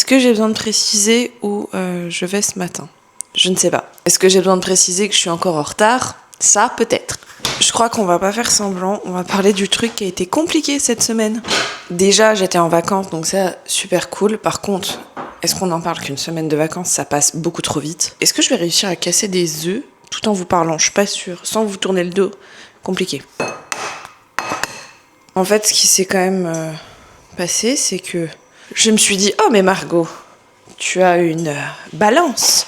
que j'ai besoin de préciser où je vais ce matin? Je ne sais pas. Est-ce que j'ai besoin de préciser que je suis encore en retard? Ça, peut-être. Je crois qu'on va pas faire semblant, on va parler du truc qui a été compliqué cette semaine. Déjà, j'étais en vacances, donc ça, super cool. Par contre, est-ce qu'on en parle qu'une semaine de vacances, ça passe beaucoup trop vite? Est-ce que je vais réussir à casser des œufs tout en vous parlant? Je suis pas sûre. Sans vous tourner le dos, compliqué. En fait, ce qui s'est quand même passé, c'est que je me suis dit, oh mais Margot, tu as une balance.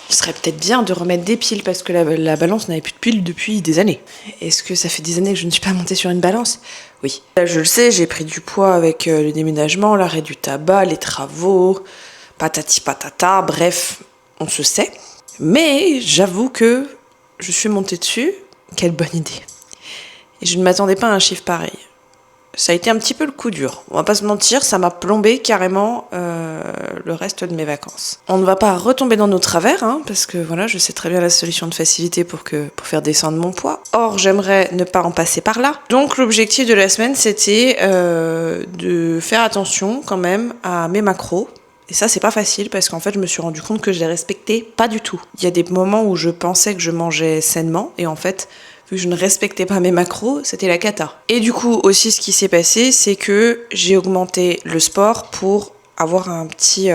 Il serait peut-être bien de remettre des piles parce que la balance n'avait plus de piles depuis des années. Est-ce que ça fait des années que je ne suis pas montée sur une balance? Oui. Là, je le sais, j'ai pris du poids avec le déménagement, l'arrêt du tabac, les travaux, patati patata, bref, on se sait. Mais j'avoue que je suis montée dessus. Quelle bonne idée. Et je ne m'attendais pas à un chiffre pareil. Ça a été un petit peu le coup dur. On va pas se mentir, ça m'a plombé carrément le reste de mes vacances. On ne va pas retomber dans nos travers, hein, parce que voilà, je sais très bien la solution de facilité pour faire descendre mon poids. Or, j'aimerais ne pas en passer par là. Donc, l'objectif de la semaine, c'était de faire attention quand même à mes macros. Et ça, c'est pas facile parce qu'en fait, je me suis rendu compte que je les respectais pas du tout. Il y a des moments où je pensais que je mangeais sainement et en fait, vu que je ne respectais pas mes macros, c'était la cata. Et du coup, aussi, ce qui s'est passé, c'est que j'ai augmenté le sport pour avoir un petit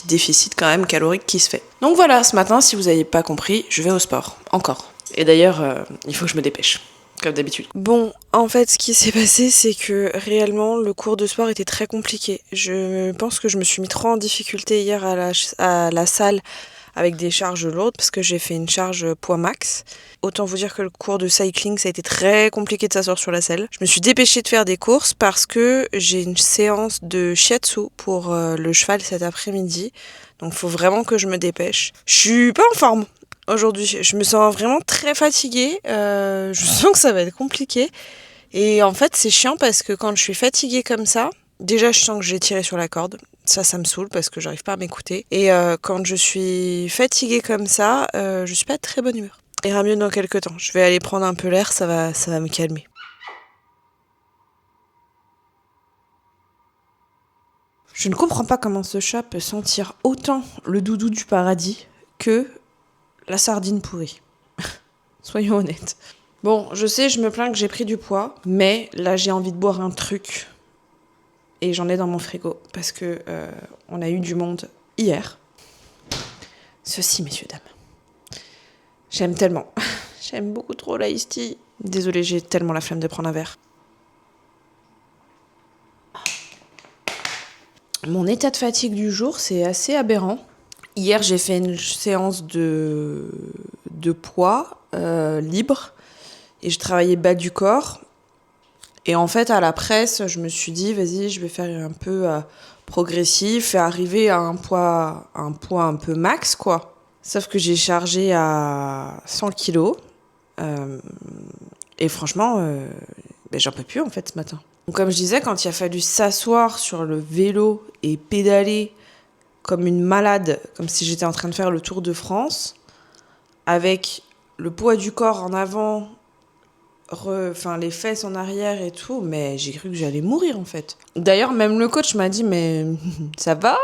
déficit quand même calorique qui se fait. Donc voilà, ce matin, si vous n'avez pas compris, je vais au sport. Encore. Et d'ailleurs, il faut que je me dépêche. Comme d'habitude. Bon, en fait, ce qui s'est passé, c'est que réellement, le cours de sport était très compliqué. Je pense que je me suis mis trop en difficulté hier à la salle avec des charges lourdes parce que j'ai fait une charge poids max. Autant vous dire que le cours de cycling, ça a été très compliqué de s'asseoir sur la selle. Je me suis dépêchée de faire des courses parce que j'ai une séance de shiatsu pour le cheval cet après-midi. Donc, il faut vraiment que je me dépêche. Je suis pas en forme. Aujourd'hui, je me sens vraiment très fatiguée, je sens que ça va être compliqué et en fait c'est chiant parce que quand je suis fatiguée comme ça, déjà je sens que j'ai tiré sur la corde, ça me saoule parce que j'arrive pas à m'écouter et quand je suis fatiguée comme ça, je suis pas de très bonne humeur. Ça ira mieux dans quelques temps, je vais aller prendre un peu l'air, ça va me calmer. Je ne comprends pas comment ce chat peut sentir autant le doudou du paradis que la sardine pourrie. Soyons honnêtes. Bon, je sais, je me plains que j'ai pris du poids, mais là j'ai envie de boire un truc. Et j'en ai dans mon frigo, parce que on a eu du monde hier. Ceci, messieurs, dames. J'aime tellement. J'aime beaucoup trop l'ice tea. Désolée, j'ai tellement la flemme de prendre un verre. Mon état de fatigue du jour, c'est assez aberrant. Hier, j'ai fait une séance de poids libre et je travaillais bas du corps. Et en fait, à la presse, je me suis dit, vas-y, je vais faire un peu progressif et arriver à un poids un peu max, quoi. Sauf que j'ai chargé à 100 kilos. Et franchement, j'en peux plus, en fait, ce matin. Donc, comme je disais, quand il a fallu s'asseoir sur le vélo et pédaler comme une malade, comme si j'étais en train de faire le Tour de France, avec le poids du corps en avant, les fesses en arrière et tout, mais j'ai cru que j'allais mourir en fait. D'ailleurs, même le coach m'a dit, mais ça va?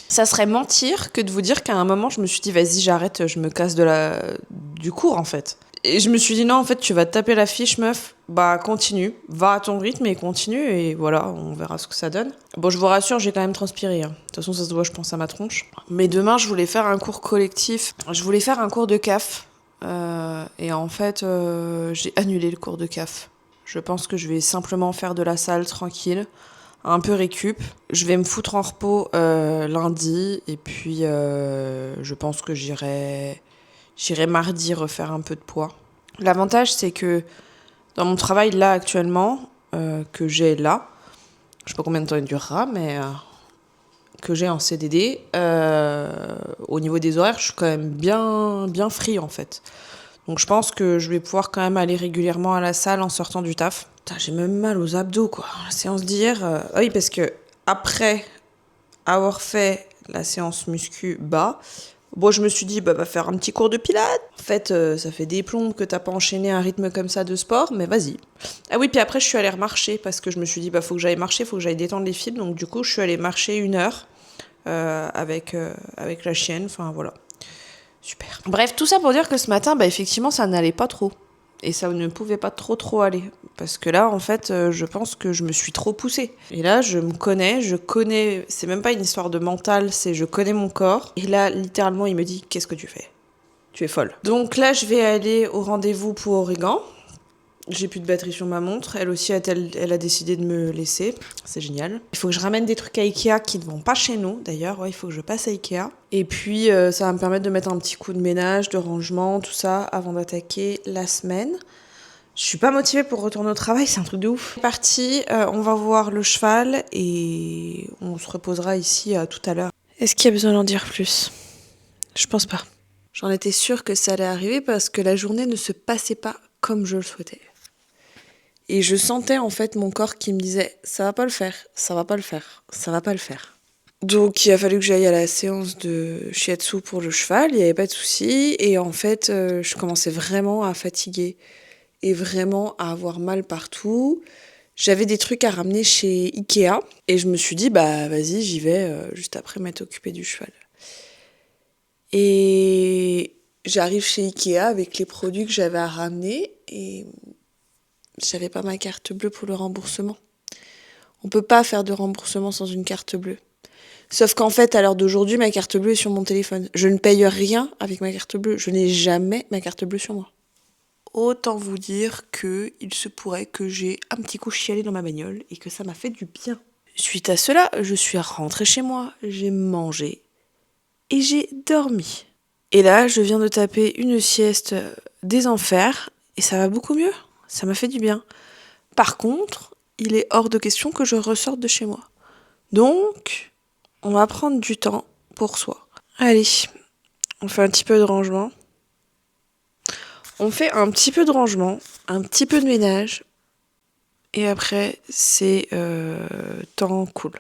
Ça serait mentir que de vous dire qu'à un moment, je me suis dit, vas-y, j'arrête, je me casse du cours en fait. Et je me suis dit, non, en fait, tu vas te taper la fiche, meuf. Bah, continue. Va à ton rythme et continue. Et voilà, on verra ce que ça donne. Bon, je vous rassure, j'ai quand même transpiré. Hein. De toute façon, ça se voit, je pense, à ma tronche. Mais demain, je voulais faire un cours collectif. Je voulais faire un cours de CAF. Et en fait, j'ai annulé le cours de CAF. Je pense que je vais simplement faire de la salle tranquille. Un peu récup. Je vais me foutre en repos lundi. Et puis, je pense que j'irai mardi refaire un peu de poids. L'avantage, c'est que dans mon travail là actuellement, que j'ai là, je sais pas combien de temps il durera, mais que j'ai en CDD, au niveau des horaires, je suis quand même bien free en fait. Donc je pense que je vais pouvoir quand même aller régulièrement à la salle en sortant du taf. Putain, j'ai même mal aux abdos quoi. La séance d'hier, oui parce que après avoir fait la séance muscu bas, Bon, je me suis dit, va faire un petit cours de pilates. En fait, ça fait des plombes que t'as pas enchaîné un rythme comme ça de sport, mais vas-y. Ah oui, puis après, je suis allée marcher parce que je me suis dit, faut que j'aille marcher, faut que j'aille détendre les fils. Donc, du coup, je suis allée marcher 1 heure avec la chienne. Enfin, voilà. Super. Bref, tout ça pour dire que ce matin, effectivement, ça n'allait pas trop. Et ça ne pouvait pas trop aller. Parce que là, en fait, je pense que je me suis trop poussée. Et là, je connais, c'est même pas une histoire de mental, c'est je connais mon corps. Et là, littéralement, il me dit, qu'est-ce que tu fais ? Tu es folle. Donc là, je vais aller au rendez-vous pour Origan. J'ai plus de batterie sur ma montre. Elle aussi, elle a décidé de me laisser. C'est génial. Il faut que je ramène des trucs à Ikea qui ne vont pas chez nous. D'ailleurs, ouais, il faut que je passe à Ikea. Et puis, ça va me permettre de mettre un petit coup de ménage, de rangement, tout ça, avant d'attaquer la semaine. Je suis pas motivée pour retourner au travail, c'est un truc de ouf. C'est parti, on va voir le cheval et on se reposera ici tout à l'heure. Est-ce qu'il y a besoin d'en dire plus ? Je pense pas. J'en étais sûre que ça allait arriver parce que la journée ne se passait pas comme je le souhaitais. Et je sentais en fait mon corps qui me disait « ça va pas le faire, ça va pas le faire, ça va pas le faire ». Donc il a fallu que j'aille à la séance de shiatsu pour le cheval, il n'y avait pas de souci. Et en fait, je commençais vraiment à fatiguer et vraiment à avoir mal partout. J'avais des trucs à ramener chez Ikea et je me suis dit vas-y, j'y vais juste après m'être occupée du cheval. Et j'arrive chez Ikea avec les produits que j'avais à ramener et j'avais pas ma carte bleue pour le remboursement. On peut pas faire de remboursement sans une carte bleue. Sauf qu'en fait, à l'heure d'aujourd'hui, ma carte bleue est sur mon téléphone. Je ne paye rien avec ma carte bleue. Je n'ai jamais ma carte bleue sur moi. Autant vous dire qu'il se pourrait que j'ai un petit coup chialé dans ma bagnole et que ça m'a fait du bien. Suite à cela, je suis rentrée chez moi, j'ai mangé et j'ai dormi. Et là, je viens de taper une sieste des enfers et ça va beaucoup mieux. Ça m'a fait du bien. Par contre, il est hors de question que je ressorte de chez moi. Donc, on va prendre du temps pour soi. Allez, on fait un petit peu de rangement. On fait un petit peu de rangement, un petit peu de ménage. Et après, c'est temps cool.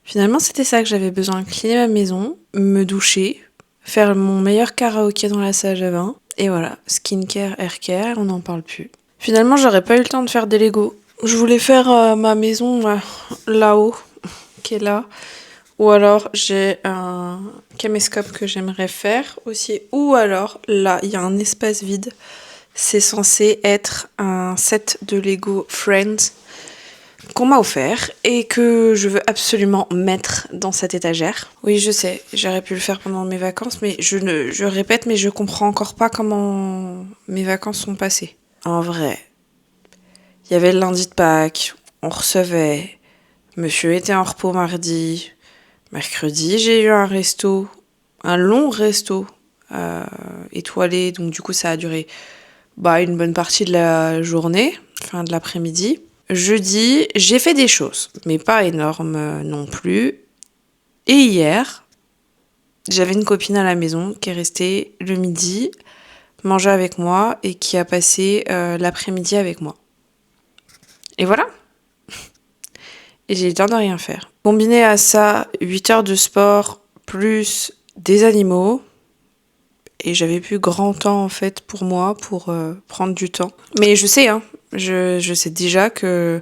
Finalement, c'était ça que j'avais besoin. Cleaner ma maison, me doucher, faire mon meilleur karaoké dans la salle de bain. Et voilà, skincare, haircare, on n'en parle plus. Finalement, j'aurais pas eu le temps de faire des Lego. Je voulais faire ma maison là-haut, qui est là. Ou alors, j'ai un caméscope que j'aimerais faire aussi. Ou alors, là, il y a un espace vide. C'est censé être un set de Lego Friends qu'on m'a offert et que je veux absolument mettre dans cette étagère. Oui, je sais, j'aurais pu le faire pendant mes vacances, mais je répète, mais je comprends encore pas comment mes vacances sont passées. En vrai, il y avait le lundi de Pâques, on recevait, monsieur était en repos mardi, mercredi j'ai eu un long resto étoilé, donc du coup ça a duré une bonne partie de la journée, fin de l'après-midi. Jeudi, j'ai fait des choses, mais pas énormes non plus. Et hier, j'avais une copine à la maison qui est restée le midi manger avec moi et qui a passé l'après-midi avec moi. Et voilà. Et j'ai eu le temps de rien faire. Combiné à ça, 8 heures de sport plus des animaux. Et j'avais plus grand temps en fait pour moi, pour prendre du temps. Mais je sais, je sais déjà que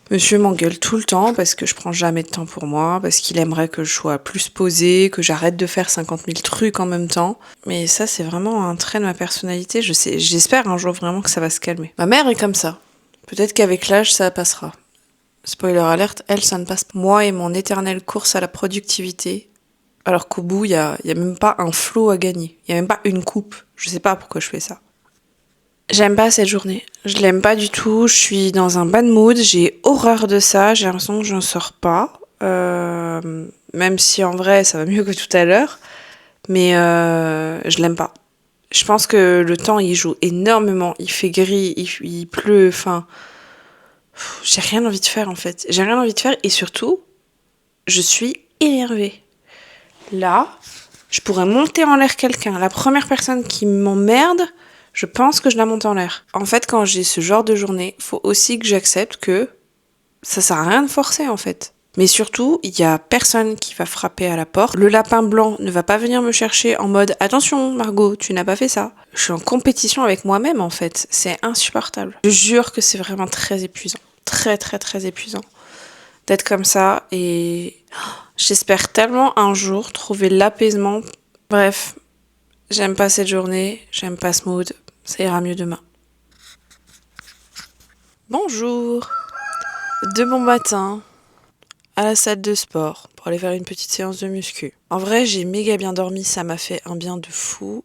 monsieur m'engueule tout le temps parce que je prends jamais de temps pour moi, parce qu'il aimerait que je sois plus posée, que j'arrête de faire 50 000 trucs en même temps. Mais ça, c'est vraiment un trait de ma personnalité. J'espère un jour vraiment que ça va se calmer. Ma mère est comme ça. Peut-être qu'avec l'âge, ça passera. Spoiler alerte, elle, ça ne passe pas. Moi et mon éternelle course à la productivité, alors qu'au bout, il y a même pas un flot à gagner. Il y a même pas une coupe. Je sais pas pourquoi je fais ça. J'aime pas cette journée. Je l'aime pas du tout. Je suis dans un bad mood. J'ai horreur de ça. J'ai l'impression que j'en sors pas. même si en vrai ça va mieux que tout à l'heure, mais je l'aime pas. Je pense que le temps il joue énormément, il fait gris, il pleut, enfin j'ai rien envie de faire en fait. J'ai rien envie de faire et surtout, je suis énervée. Là, je pourrais monter en l'air quelqu'un. La première personne qui m'emmerde, je pense que je la monte en l'air. En fait, quand j'ai ce genre de journée, faut aussi que j'accepte que ça sert à rien de forcer en fait. Mais surtout, il y a personne qui va frapper à la porte. Le lapin blanc ne va pas venir me chercher en mode attention Margot, tu n'as pas fait ça. Je suis en compétition avec moi-même en fait. C'est insupportable. Je jure que c'est vraiment très épuisant. Très très très épuisant d'être comme ça et j'espère tellement un jour trouver l'apaisement. Bref, j'aime pas cette journée, j'aime pas ce mood, ça ira mieux demain. Bonjour. De bon matin à la salle de sport pour aller faire une petite séance de muscu. En vrai, j'ai méga bien dormi, ça m'a fait un bien de fou,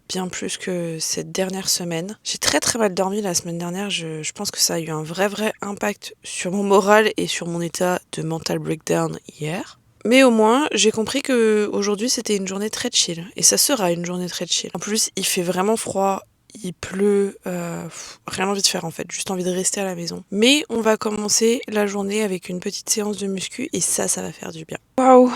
bien plus que cette dernière semaine. J'ai très très mal dormi la semaine dernière, je pense que ça a eu un vrai impact sur mon moral et sur mon état de mental breakdown hier. Mais au moins, j'ai compris que aujourd'hui c'était une journée très chill. Et ça sera une journée très chill. En plus, il fait vraiment froid, il pleut, rien envie de faire en fait, juste envie de rester à la maison. Mais on va commencer la journée avec une petite séance de muscu et ça va faire du bien. Waouh!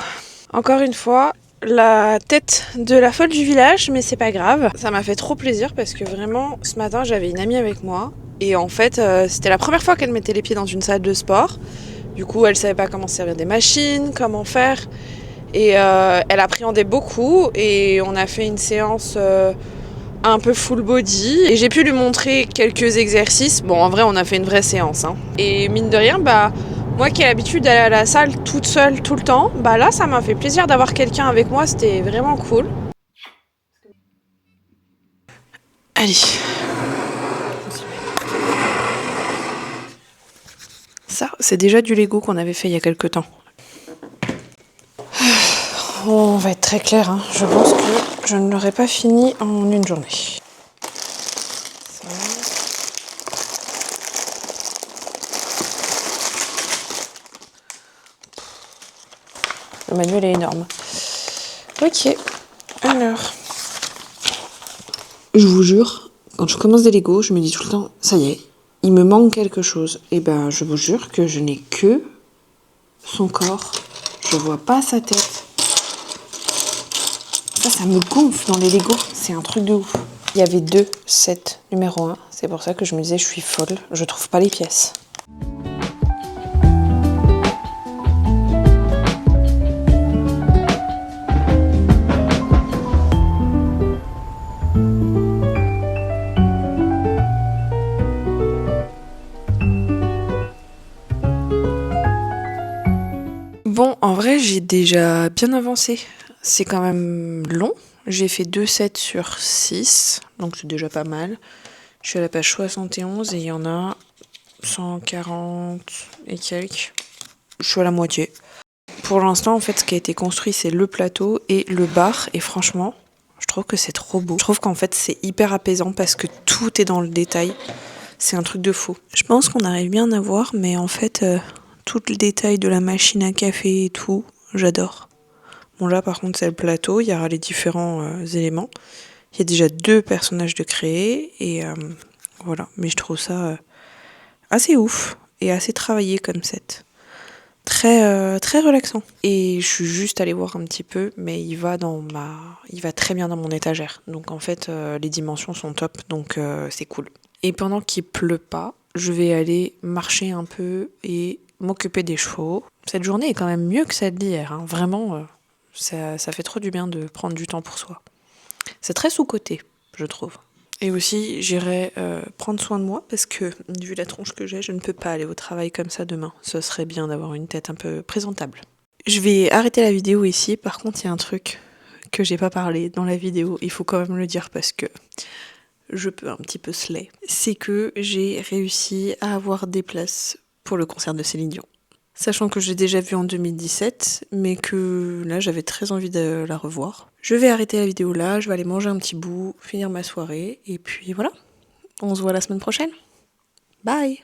Encore une fois, la tête de la folle du village, mais c'est pas grave. Ça m'a fait trop plaisir parce que vraiment, ce matin, j'avais une amie avec moi. Et en fait, c'était la première fois qu'elle mettait les pieds dans une salle de sport. Du coup, elle savait pas comment servir des machines, comment faire. Et elle appréhendait beaucoup. Et on a fait une séance un peu full body. Et j'ai pu lui montrer quelques exercices. Bon, en vrai, on a fait une vraie séance. Hein. Et mine de rien, moi qui ai l'habitude d'aller à la salle toute seule tout le temps, là, ça m'a fait plaisir d'avoir quelqu'un avec moi. C'était vraiment cool. Allez. Ça, c'est déjà du Lego qu'on avait fait il y a quelques temps. On va être très clair, hein. Je pense que je ne l'aurais pas fini en une journée. Ça. Le manuel est énorme. Ok, alors. Je vous jure, quand je commence des Lego, je me dis tout le temps, ça y est, il me manque quelque chose. Et je vous jure que je n'ai que son corps. Je vois pas sa tête. Ça me gonfle dans les Lego. C'est un truc de ouf. Il y avait 2 sets numéro 1. C'est pour ça que je me disais, je suis folle. Je trouve pas les pièces. Bon, en vrai, j'ai déjà bien avancé. C'est quand même long. J'ai fait 2 sets sur 6, donc c'est déjà pas mal. Je suis à la page 71 et il y en a 140 et quelques. Je suis à la moitié. Pour l'instant, en fait, ce qui a été construit, c'est le plateau et le bar. Et franchement, je trouve que c'est trop beau. Je trouve qu'en fait, c'est hyper apaisant parce que tout est dans le détail. C'est un truc de fou. Je pense qu'on arrive bien à voir, mais en fait, tout le détail de la machine à café et tout, j'adore. Bon là par contre c'est le plateau, il y aura les différents éléments. Il y a déjà 2 personnages de créer et voilà. Mais je trouve ça assez ouf et assez travaillé comme set. Très relaxant. Et je suis juste allée voir un petit peu, mais il va très bien dans mon étagère. Donc en fait les dimensions sont top, donc c'est cool. Et pendant qu'il pleut pas, je vais aller marcher un peu et m'occuper des chevaux. Cette journée est quand même mieux que celle d'hier, hein. Vraiment. Ça fait trop du bien de prendre du temps pour soi. C'est très sous-coté, je trouve. Et aussi, j'irai prendre soin de moi parce que, vu la tronche que j'ai, je ne peux pas aller au travail comme ça demain. Ce serait bien d'avoir une tête un peu présentable. Je vais arrêter la vidéo ici. Par contre, il y a un truc que j'ai pas parlé dans la vidéo. Il faut quand même le dire parce que je peux un petit peu slay. C'est que j'ai réussi à avoir des places pour le concert de Céline Dion. Sachant que j'ai déjà vu en 2017, mais que là j'avais très envie de la revoir. Je vais arrêter la vidéo là, je vais aller manger un petit bout, finir ma soirée, et puis voilà. On se voit la semaine prochaine. Bye!